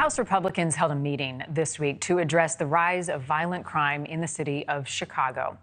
House Republicans held a meeting this week to address the rise of violent crime in the city of Chicago.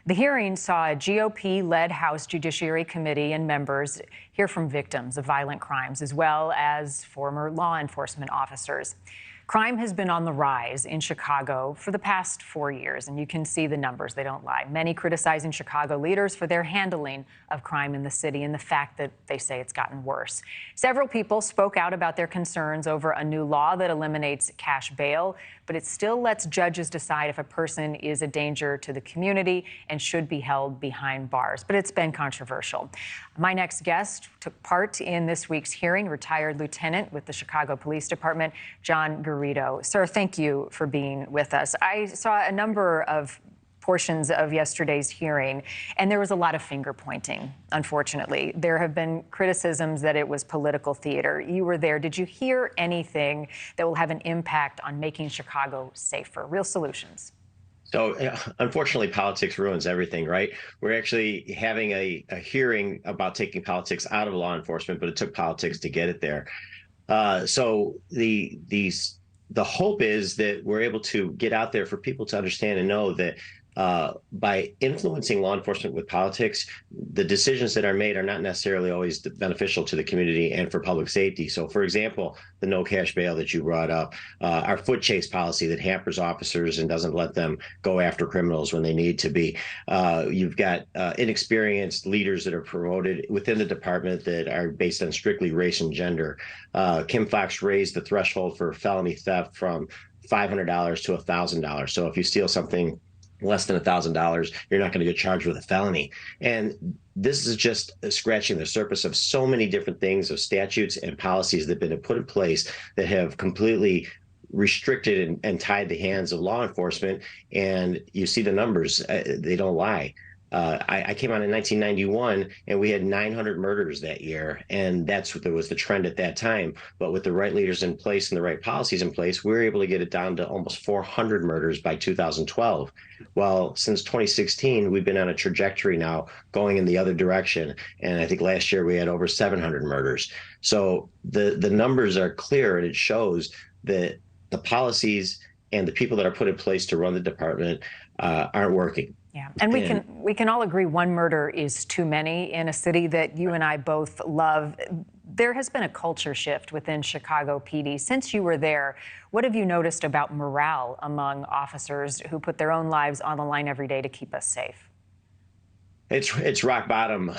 The hearing saw a GOP-led House Judiciary Committee and members hear from victims of violent crimes, as well as former law enforcement officers. Crime has been on the rise in Chicago for the past 4 years, and you can see the numbers, they don't lie. Many criticizing Chicago leaders for their handling of crime in the city and the fact that they say it's gotten worse. Several people spoke out about their concerns over a new law that eliminates cash bail, but it still lets judges decide if a person is a danger to the community and should be held behind bars. But it's been controversial. My next guest took part in this week's hearing, retired lieutenant with the Chicago Police Department, John Garrido. Sir, thank you for being with us. I saw a number of portions of yesterday's hearing, and there was a lot of finger pointing, unfortunately. There have been criticisms that it was political theater. You were there. Did you hear anything that will have an impact on making Chicago safer? Real solutions? So, unfortunately, politics ruins everything, right? We're actually having a hearing about taking politics out of law enforcement, but it took politics to get it there. So the hope is that we're able to get out there for people to understand and know that by influencing law enforcement with politics, the decisions that are made are not necessarily always beneficial to the community and for public safety. So, for example, the no cash bail that you brought up, our foot chase policy that hampers officers and doesn't let them go after criminals when they need to be. You've got inexperienced leaders that are promoted within the department that are based on strictly race and gender. Kim Foxx raised the threshold for felony theft from $500 to $1,000. So if you steal something less than $1,000, you're not going to get charged with a felony. And this is just scratching the surface of so many different things, of statutes and policies that have been put in place that have completely restricted and tied the hands of law enforcement. And you see the numbers, they don't lie. I came on in 1991, and we had 900 murders that year, and that was the trend at that time. But with the right leaders in place and the right policies in place, we were able to get it down to almost 400 murders by 2012. Well, since 2016, we've been on a trajectory now going in the other direction, and I think last year we had over 700 murders. So the numbers are clear, and it shows that the policies and the people that are put in place to run the department aren't working. Yeah, and we can all agree one murder is too many in a city that you and I both love. There has been a culture shift within Chicago PD. Since you were there, what have you noticed about morale among officers who put their own lives on the line every day to keep us safe? It's rock bottom.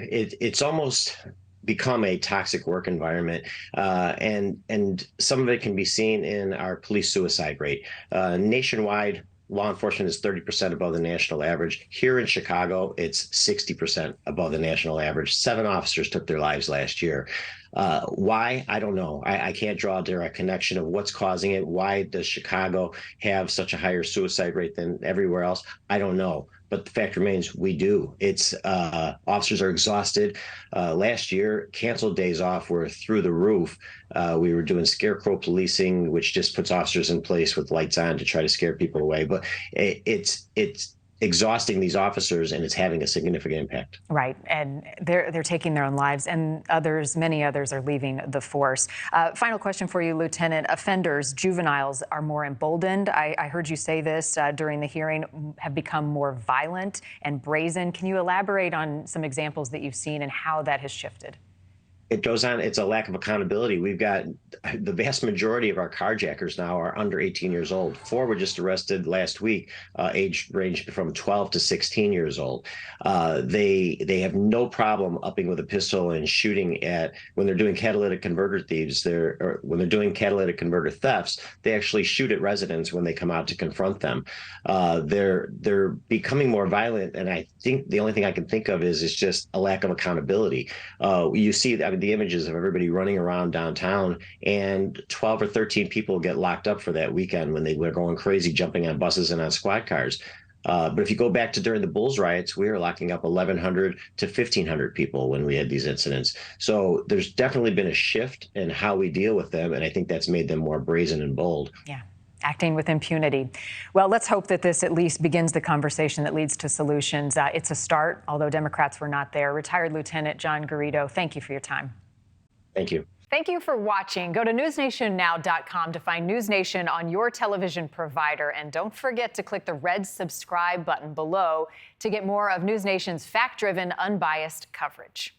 It's almost become a toxic work environment, and some of it can be seen in our police suicide rate. Nationwide, law enforcement is 30% above the national average. Here in Chicago, it's 60% above the national average. 7 officers took their lives last year. Why? I don't know. I can't draw a direct connection of what's causing it. Why does Chicago have such a higher suicide rate than everywhere else? I don't know. But the fact remains, we do. It's officers are exhausted. Last year, canceled days off were through the roof. We were doing scarecrow policing, which just puts officers in place with lights on to try to scare people away. But it's exhausting these officers, and it's having a significant impact. Right, and they're taking their own lives, and many others are leaving the force. Final question for you, Lieutenant. Offenders, juveniles, are more emboldened. I heard you say this during the hearing, have become more violent and brazen. Can you elaborate on some examples that you've seen and how that has shifted? It goes on. It's a lack of accountability. We've got the vast majority of our carjackers now are under 18 years old. 4 were just arrested last week, age ranged from 12 to 16 years old. They have no problem upping with a pistol and shooting at when they're doing catalytic converter thieves. When they're doing catalytic converter thefts, they actually shoot at residents when they come out to confront them. They're becoming more violent, and I think the only thing I can think of is just a lack of accountability. You see the images of everybody running around downtown, and 12 or 13 people get locked up for that weekend when they were going crazy, jumping on buses and on squad cars. But if you go back to during the Bulls riots, we were locking up 1,100 to 1,500 people when we had these incidents. So there's definitely been a shift in how we deal with them, and I think that's made them more brazen and bold. Yeah. Acting with impunity. Well, let's hope that this at least begins the conversation that leads to solutions. It's a start, although Democrats were not there. Retired Lieutenant John Garrido, thank you for your time. Thank you. Thank you for watching. Go to newsnationnow.com to find NewsNation on your television provider. And don't forget to click the red subscribe button below to get more of NewsNation's fact-driven, unbiased coverage.